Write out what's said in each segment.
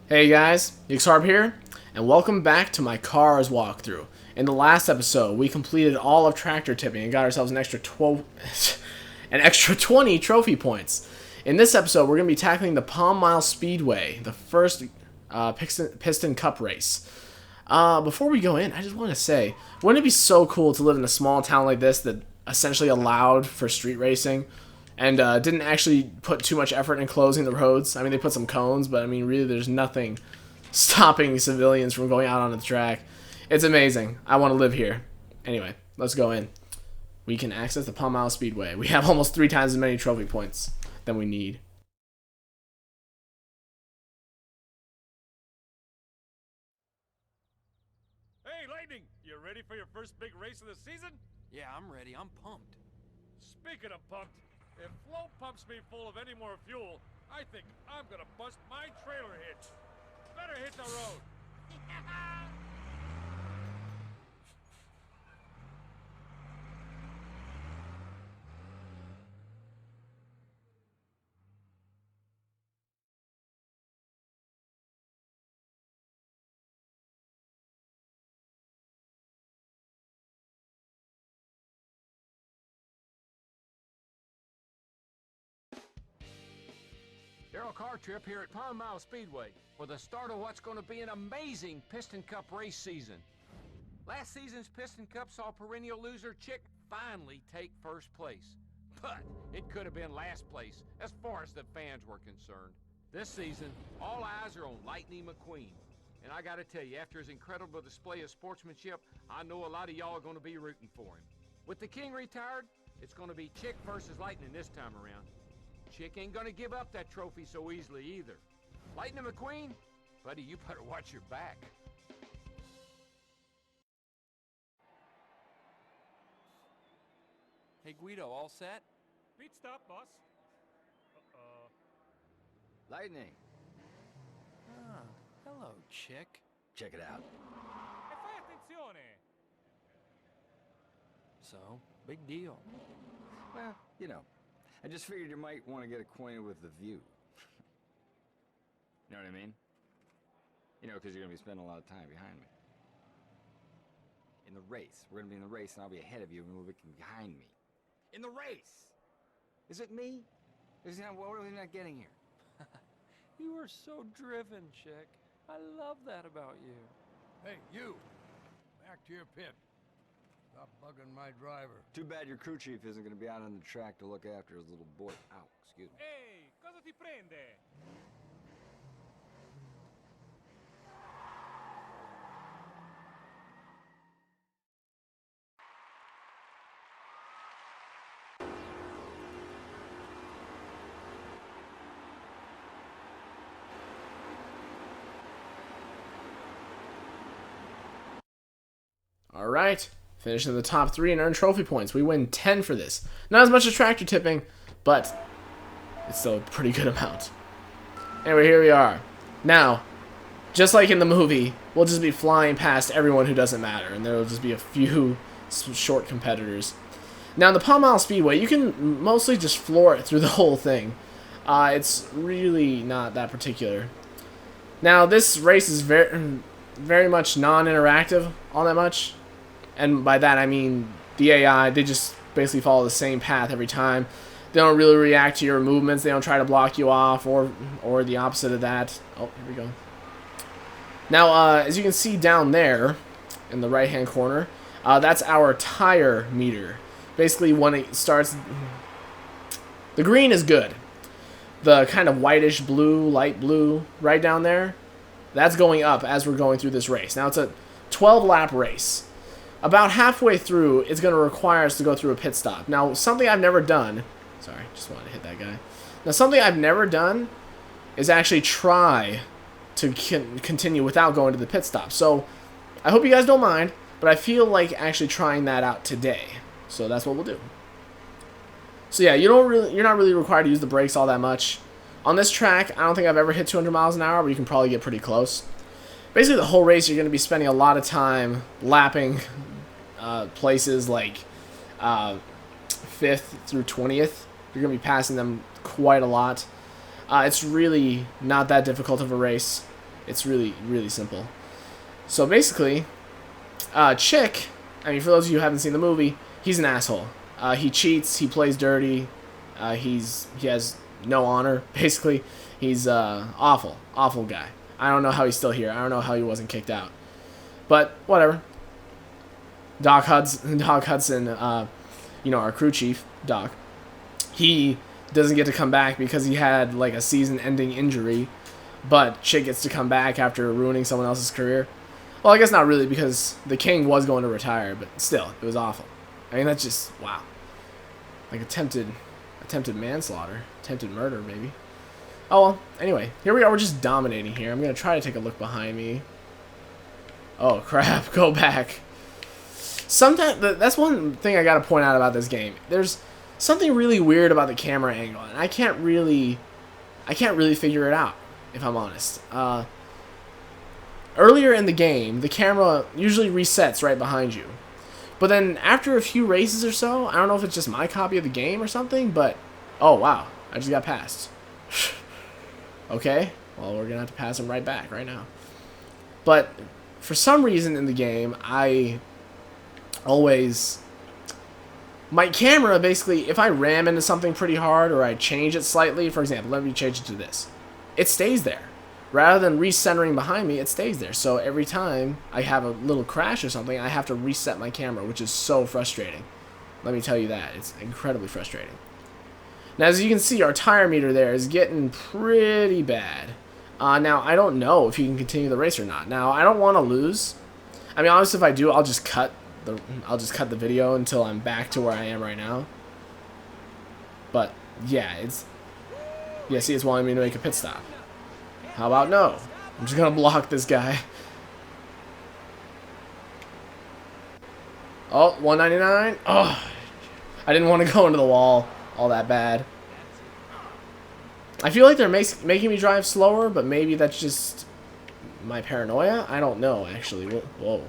Hey guys, Yxlarb here, and welcome back to my cars walkthrough. In the last episode, we completed all of tractor tipping and got ourselves an extra 20 trophy points. In this episode, we're going to be tackling the Palm Mile Speedway, the first Piston Cup race. Before we go in, I just want to say, wouldn't it be so cool to live in a small town like this that essentially allowed for street racing? And didn't actually put too much effort in closing the roads. I mean, they put some cones, but I mean, really, there's nothing stopping civilians from going out onto the track. It's amazing. I want to live here. Anyway, let's go in. We can access the Palm Mile Speedway. We have almost 3 times as many trophy points than we need. Hey, Lightning! You ready for your first big race of the season? Yeah, I'm ready. I'm pumped. Speaking of pumped, if Flo pumps me full of any more fuel, I think I'm gonna bust my trailer hitch. Better hit the road. Daryl car trip here at Palm Mile Speedway for the start of what's going to be an amazing Piston Cup race season. Last season's Piston Cup saw perennial loser Chick finally take first place. But it could have been last place as far as the fans were concerned. This season, all eyes are on Lightning McQueen. And I gotta tell you, after his incredible display of sportsmanship, I know a lot of y'all are going to be rooting for him. With the King retired, it's going to be Chick versus Lightning this time around. Chick ain't gonna give up that trophy so easily either. Lightning McQueen, buddy, you better watch your back. Hey Guido, all set? Pit stop, boss. Lightning, Ah, hello, Chick. check it out. E fai attenzione! So, big deal. Well, you know, I just figured you might want to get acquainted with the view. You know what I mean? You know, because you're going to be spending a lot of time behind me. In the race. We're going to be in the race, and I'll be ahead of you, and you'll be behind me. In the race! Is it me? What are we not getting here? You are so driven, Chick. I love that about you. Hey, you! Back to your pit. Stop bugging my driver. Too bad your crew chief isn't going to be out on the track to look after his little boy. Ow, excuse me. Ehi, cosa ti prende? Alright, finishing in the top 3 and earn trophy points. We win 10 for this. Not as much as tractor tipping, but it's still a pretty good amount. Anyway, here we are. Now, just like in the movie, we'll just be flying past everyone who doesn't matter, and there will just be a few short competitors. Now, in the Palm Mile Speedway, you can mostly just floor it through the whole thing. It's really not that particular. Now, this race is very much non-interactive, all that much. And by that, I mean the AI, they just basically follow the same path every time. They don't really react to your movements. They don't try to block you off or the opposite of that. Oh, here we go. Now, as you can see down there in the right-hand corner, that's our tire meter. Basically, when it starts, the green is good. The kind of whitish blue, light blue, right down there, that's going up as we're going through this race. Now, it's a 12-lap race. About halfway through, it's going to require us to go through a pit stop. Now, something I've never done... Sorry, just wanted to hit that guy. Now, something I've never done is actually try to continue without going to the pit stop. So, I hope you guys don't mind, but I feel like actually trying that out today. So, that's what we'll do. So, yeah, you're not really required to use the brakes all that much. On this track, I don't think I've ever hit 200 miles an hour, but you can probably get pretty close. Basically, the whole race, you're going to be spending a lot of time lapping places like 5th through 20th. You're going to be passing them quite a lot. It's really not that difficult of a race. It's really, really simple. So basically, Chick, I mean, for those of you who haven't seen the movie, he's an asshole. He cheats, he plays dirty, he has no honor, basically. He's awful guy. I don't know how he's still here. I don't know how he wasn't kicked out. But, whatever. Doc Hudson, you know, our crew chief, Doc, he doesn't get to come back because he had, like, a season-ending injury, but Chick gets to come back after ruining someone else's career. Well, I guess not really, because the king was going to retire, but still, it was awful. I mean, that's just, wow. Like, attempted manslaughter. Attempted murder, maybe. Oh, well, anyway, here we are, we're just dominating here. I'm going to try to take a look behind me. Oh, crap, go back. Sometimes, that's one thing I got to point out about this game. There's something really weird about the camera angle, and I can't really figure it out, if I'm honest. Earlier in the game, the camera usually resets right behind you. But then after a few races or so, I don't know if it's just my copy of the game or something, but oh wow, I just got passed. Okay, well, we're gonna have to pass him right back right now. But for some reason in the game, my camera basically, if I ram into something pretty hard or I change it slightly, for example, let me change it to this, it stays there. Rather than recentering behind me, it stays there. So every time I have a little crash or something, I have to reset my camera, which is so frustrating. Let me tell you that. It's incredibly frustrating. Now, as you can see, our tire meter there is getting pretty bad. Now, I don't know if you can continue the race or not. Now, I don't want to lose. I mean, honestly, if I do, I'll just cut the video until I'm back to where I am right now. But yeah, see, it's wanting me to make a pit stop. How about no? I'm just gonna block this guy. Oh, 199. Oh, I didn't want to go into the wall all that bad. I feel like they're making me drive slower, but maybe that's just my paranoia. I don't know, actually. Whoa.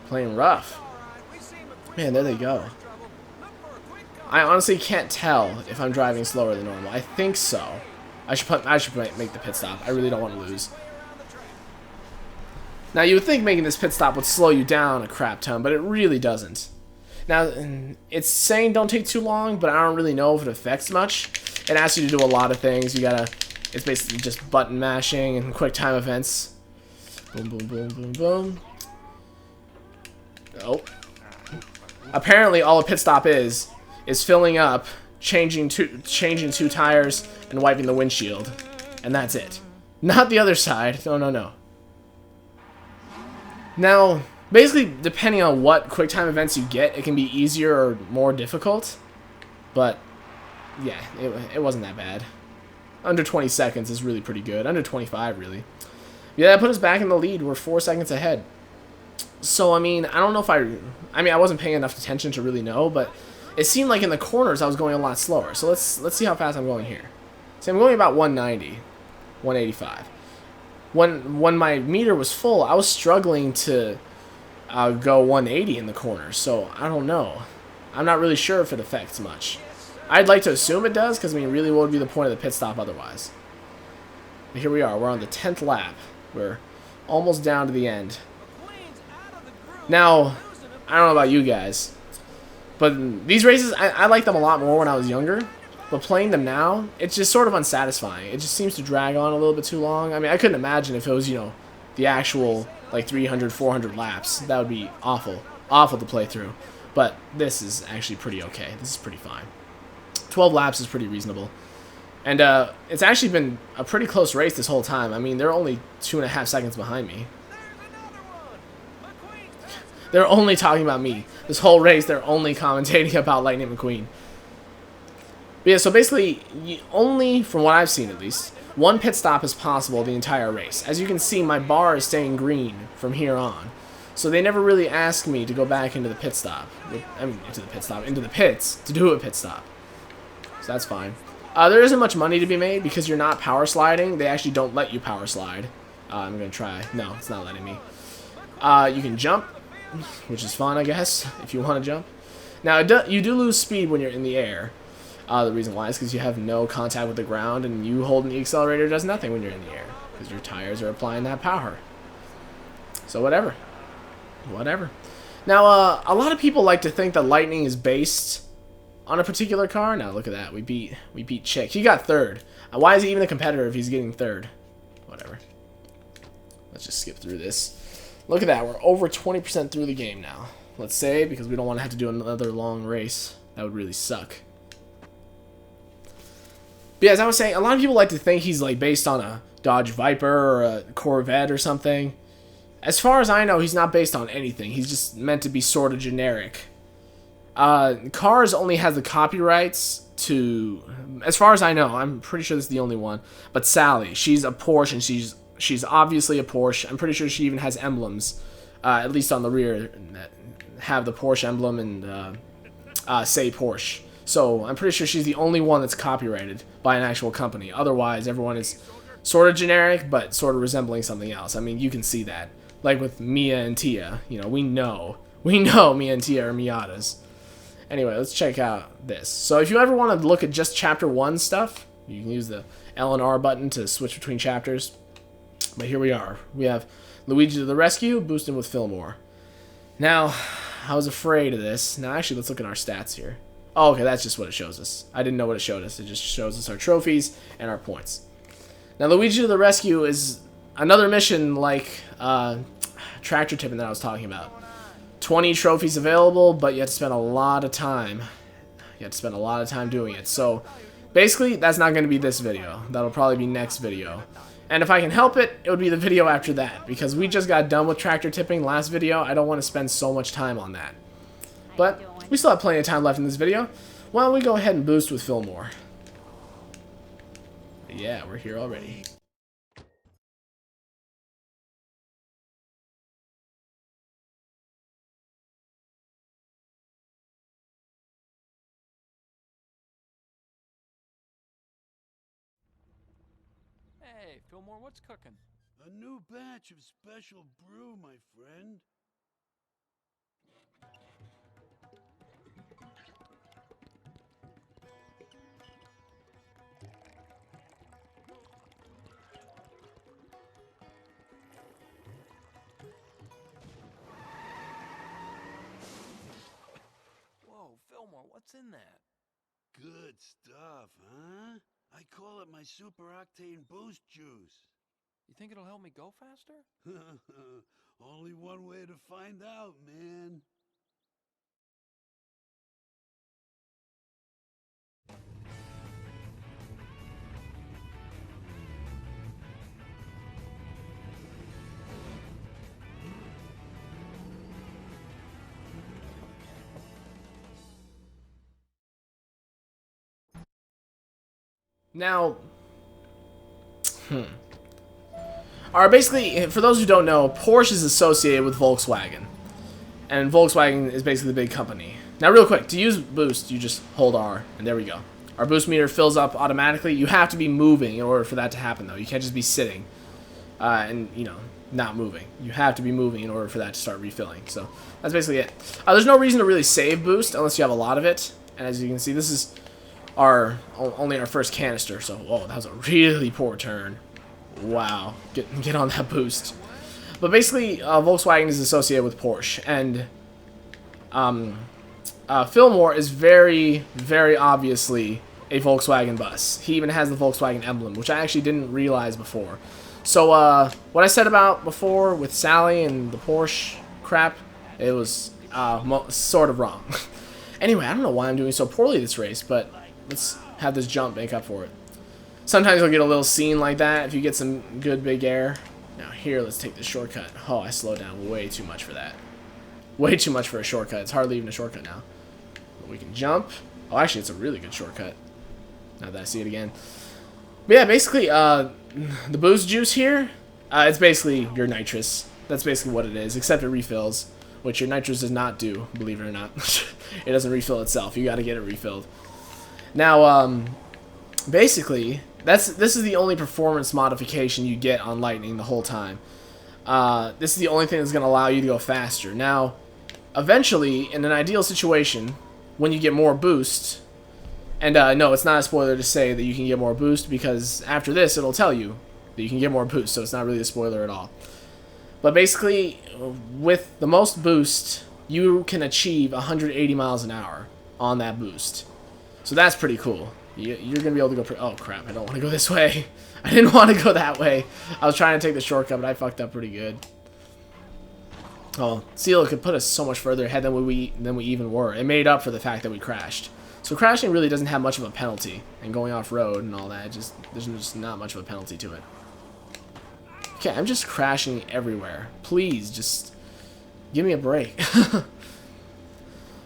Playing rough. Man, there they go. I honestly can't tell if I'm driving slower than normal. I think so. I should make the pit stop. I really don't want to lose. Now, you would think making this pit stop would slow you down a crap ton, but it really doesn't. Now, it's saying don't take too long, but I don't really know if it affects much. It asks you to do a lot of things. It's basically just button mashing and quick time events. Boom, boom, boom, boom, boom. Oh. Apparently, all a pit stop is filling up, changing two tires, and wiping the windshield. And that's it. Not the other side. No. Now, basically, depending on what QuickTime events you get, it can be easier or more difficult. But, yeah, it wasn't that bad. Under 20 seconds is really pretty good. Under 25, really. Yeah, that put us back in the lead. We're 4 seconds ahead. So, I mean, I don't know if I wasn't paying enough attention to really know, but it seemed like in the corners I was going a lot slower. So let's see how fast I'm going here. See, I'm going about 190, 185. When my meter was full, I was struggling to go 180 in the corner. So I don't know. I'm not really sure if it affects much. I'd like to assume it does, because I mean, really, what would be the point of the pit stop otherwise? But here we are. We're on the 10th lap. We're almost down to the end. Now, I don't know about you guys, but these races, I liked them a lot more when I was younger. But playing them now, it's just sort of unsatisfying. It just seems to drag on a little bit too long. I mean, I couldn't imagine if it was, you know, the actual, like, 300, 400 laps. That would be awful. Awful to play through. But this is actually pretty okay. This is pretty fine. 12 laps is pretty reasonable. And it's actually been a pretty close race this whole time. I mean, they're only 2.5 seconds behind me. They're only talking about me. This whole race, they're only commentating about Lightning McQueen. But yeah, so basically, only, from what I've seen at least, one pit stop is possible the entire race. As you can see, my bar is staying green from here on. So they never really ask me to go back into the pit stop. I mean, into the pits to do a pit stop. So that's fine. There isn't much money to be made because you're not power sliding. They actually don't let you power slide. I'm going to try. No, it's not letting me. You can jump, which is fun, I guess, if you want to jump. Now, you do lose speed when you're in the air. The reason why is because you have no contact with the ground, and you holding the accelerator does nothing when you're in the air. because your tires are applying that power. So whatever. Whatever. Now, a lot of people like to think that Lightning is based on a particular car. Now, look at that. We beat Chick. He got third. Why is he even a competitor if he's getting third? Whatever. Let's just skip through this. Look at that. We're over 20% through the game now. Let's say, because we don't want to have to do another long race. That would really suck. But yeah, as I was saying, a lot of people like to think he's like based on a Dodge Viper or a Corvette or something. As far as I know, he's not based on anything. He's just meant to be sort of generic. Cars only has the copyrights to, as far as I know, I'm pretty sure this is the only one, but Sally, she's a Porsche, and she's obviously a Porsche. I'm pretty sure she even has emblems, at least on the rear, that have the Porsche emblem and say Porsche. So I'm pretty sure she's the only one that's copyrighted by an actual company. Otherwise, everyone is sort of generic, but sort of resembling something else. I mean, you can see that. Like with Mia and Tia, you know, we know Mia and Tia are Miatas. Anyway, let's check out this. So if you ever want to look at just Chapter 1 stuff, you can use the L and R button to switch between chapters. But here we are. We have Luigi to the rescue, boosting with Fillmore. Now, I was afraid of this. Now, actually, let's look at our stats here. Oh, okay, that's just what it shows us. I didn't know what it showed us. It just shows us our trophies and our points. Now, Luigi to the rescue is another mission like tractor tipping that I was talking about. 20 trophies available, but you have to spend a lot of time. You have to spend a lot of time doing it. So, basically, that's not going to be this video. That'll probably be next video. And if I can help it, it would be the video after that. Because we just got done with tractor tipping last video. I don't want to spend so much time on that. But we still have plenty of time left in this video. Why don't we go ahead and boost with Fillmore? Yeah, we're here already. Hey, Fillmore, what's cooking? A new batch of special brew, my friend. Whoa, Fillmore, what's in that? Good stuff, huh? I call it my super octane boost juice. You think it'll help me go faster? Only one way to find out, man. Now, basically, for those who don't know, Porsche is associated with Volkswagen. And Volkswagen is basically the big company. Now, real quick, to use boost, you just hold R, and there we go. Our boost meter fills up automatically. You have to be moving in order for that to happen, though. You can't just be sitting and, you know, not moving. You have to be moving in order for that to start refilling. So, that's basically it. There's no reason to really save boost unless you have a lot of it. And as you can see, this is only our first canister, so that was a really poor turn. Wow, get on that boost. But basically, Volkswagen is associated with Porsche, and Fillmore is very, very obviously a Volkswagen bus. He even has the Volkswagen emblem, which I actually didn't realize before. So what I said about before with Sally and the Porsche crap, it was sort of wrong. Anyway, I don't know why I'm doing so poorly this race, but let's have this jump make up for it. Sometimes you'll get a little scene like that if you get some good big air. Now here, let's take this shortcut. Oh, I slowed down way too much for that. Way too much for a shortcut. It's hardly even a shortcut now. But we can jump. Oh, actually, it's a really good shortcut. Now that I see it again. But yeah, basically, the boost juice here, it's basically your nitrous. That's basically what it is, except it refills, which your nitrous does not do, believe it or not. It doesn't refill itself. You got to get it refilled. Now, basically, this is the only performance modification you get on Lightning the whole time. This is the only thing that's going to allow you to go faster. Now, eventually, in an ideal situation, when you get more boost, and no, it's not a spoiler to say that you can get more boost, because after this, it'll tell you that you can get more boost, so it's not really a spoiler at all. But basically, with the most boost, you can achieve 180 miles an hour on that boost. So that's pretty cool. You're going to be able to go... Oh, crap. I don't want to go this way. I didn't want to go that way. I was trying to take the shortcut, but I fucked up pretty good. Oh, Seal could put us so much further ahead than we even were. It made up for the fact that we crashed. So crashing really doesn't have much of a penalty. And going off-road and all that, there's just not much of a penalty to it. Okay, I'm just crashing everywhere. Please, just give me a break.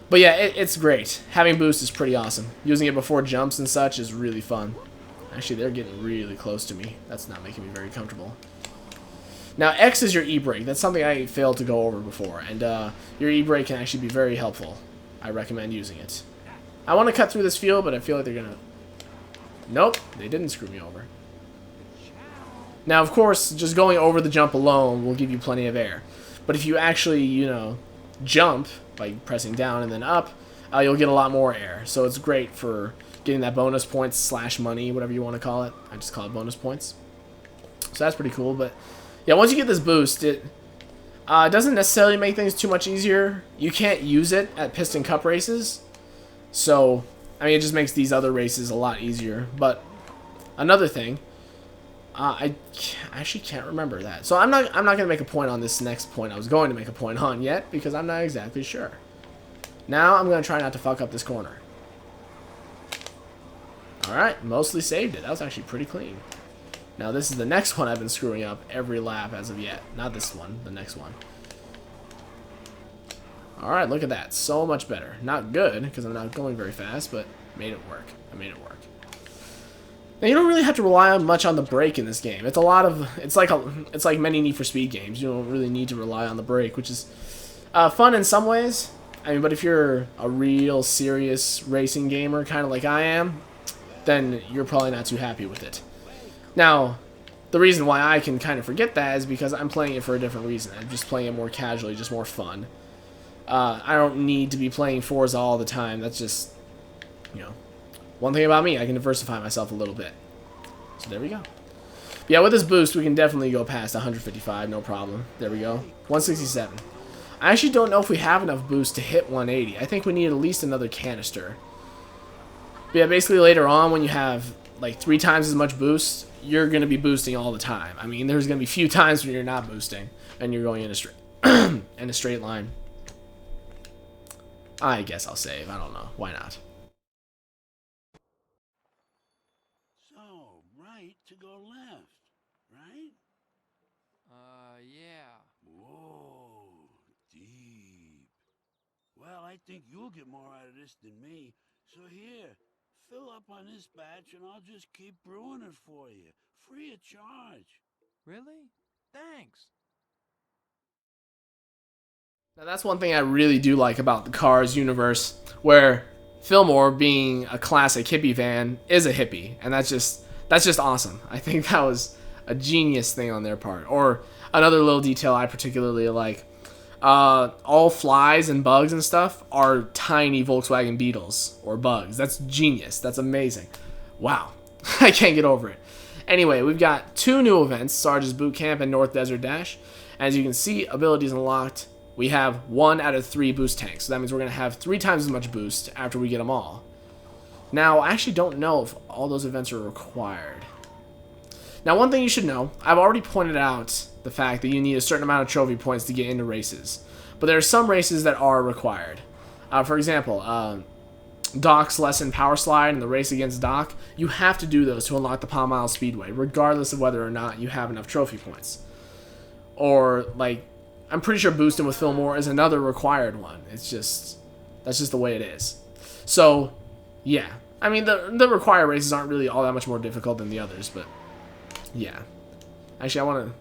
But yeah, it's great. Having boost is pretty awesome. Using it before jumps and such is really fun. Actually, they're getting really close to me. That's not making me very comfortable. Now, X is your e-brake. That's something I failed to go over before. And your e-brake can actually be very helpful. I recommend using it. I want to cut through this field, but I feel like they're going to... Nope, they didn't screw me over. Now, of course, just going over the jump alone will give you plenty of air. But if you actually, you know, jump by pressing down and then up, you'll get a lot more air. So it's great for getting that bonus points slash money, whatever you want to call it. I just call it bonus points. So that's pretty cool. But yeah, once you get this boost, it doesn't necessarily make things too much easier. You can't use it at Piston Cup races. So, I mean, it just makes these other races a lot easier. But another thing... I actually can't remember that. So I'm not going to make a point on this next point I was going to make a point on yet, because I'm not exactly sure. Now I'm going to try not to fuck up this corner. Alright, mostly saved it. That was actually pretty clean. Now this is the next one I've been screwing up every lap as of yet. Not this one, the next one. Alright, look at that. So much better. Not good, because I'm not going very fast, but made it work. I made it work. Now, you don't really have to rely much on the brake in this game. It's like many Need for Speed games. You don't really need to rely on the brake, which is fun in some ways. I mean, but if you're a real serious racing gamer, kind of like I am, then you're probably not too happy with it. Now, the reason why I can kind of forget that is because I'm playing it for a different reason. I'm just playing it more casually, just more fun. I don't need to be playing Forza all the time. That's just, you know... One thing about me, I can diversify myself a little bit. So there we go. But yeah, with this boost, we can definitely go past 155, no problem. There we go. 167. I actually don't know if we have enough boost to hit 180. I think we need at least another canister. But yeah, basically later on, when you have like 3 times as much boost, you're going to be boosting all the time. I mean, there's going to be few times when you're not boosting, and you're going in a straight, in a straight line. I guess I'll save. I don't know. Why not? To go left, right? Yeah. Whoa, deep. Well, I think you'll get more out of this than me. So here, fill up on this batch and I'll just keep brewing it for you. Free of charge. Really? Thanks. Now that's one thing I really do like about the Cars universe, where Fillmore, being a classic hippie van, is a hippie, and that's just awesome. I think that was a genius thing on their part. Or another little detail I particularly like, all flies and bugs and stuff are tiny Volkswagen Beetles or bugs. That's genius. That's amazing. Wow. I can't get over it. Anyway, we've got 2 new events, Sarge's Boot Camp and North Desert Dash. As you can see, abilities unlocked. We have 1 out of 3 boost tanks. So that means we're going to have 3 times as much boost after we get them all. Now, I actually don't know if all those events are required. Now, one thing you should know, I've already pointed out the fact that you need a certain amount of trophy points to get into races. But there are some races that are required. For example, Doc's Lesson Power Slide and the race against Doc, you have to do those to unlock the Palm Mile Speedway, regardless of whether or not you have enough trophy points. Or, like, I'm pretty sure boosting with Fillmore is another required one. That's just the way it is. So, yeah. I mean, the required races aren't really all that much more difficult than the others, but yeah. Actually, I want to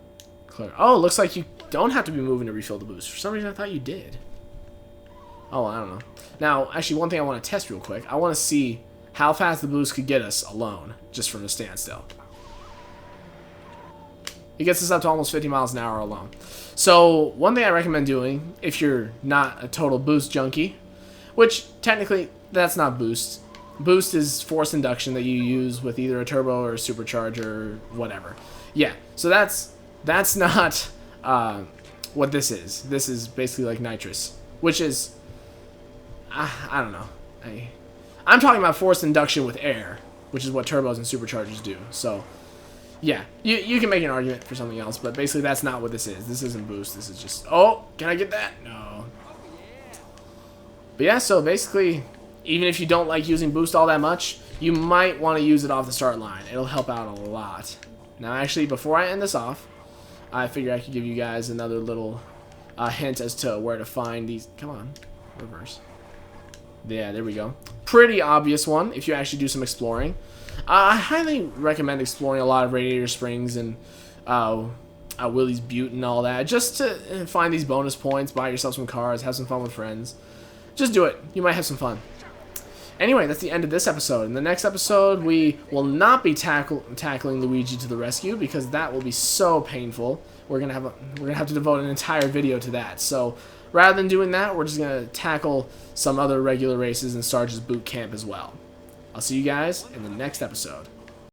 clear. Oh, it looks like you don't have to be moving to refill the boost. For some reason, I thought you did. Oh, I don't know. Now, actually, one thing I want to test real quick. I want to see how fast the boost could get us alone, just from a standstill. It gets us up to almost 50 miles an hour alone. So, one thing I recommend doing, if you're not a total boost junkie, which technically, that's not boost. Boost is forced induction that you use with either a turbo or a supercharger or whatever. yeah, so that's not what this is. This is basically like nitrous, which is, I don't know. I'm talking about forced induction with air, which is what turbos and superchargers do. So, yeah, you can make an argument for something else, but basically that's not what this is. This isn't boost. This is just, oh, can I get that? No. But yeah, so basically, even if you don't like using boost all that much, you might want to use it off the start line. It'll help out a lot. Now, actually, before I end this off, I figured I could give you guys another little hint as to where to find these. Come on, reverse. Yeah, there we go. Pretty obvious one if you actually do some exploring. I highly recommend exploring a lot of Radiator Springs and Willie's Butte and all that, just to find these bonus points, buy yourself some cars, have some fun with friends. Just do it. You might have some fun. Anyway, that's the end of this episode. In the next episode, we will not be tackling Luigi to the rescue because that will be so painful. We're gonna have to devote an entire video to that. So rather than doing that, we're just gonna tackle some other regular races and Sarge's boot camp as well. I'll see you guys in the next episode.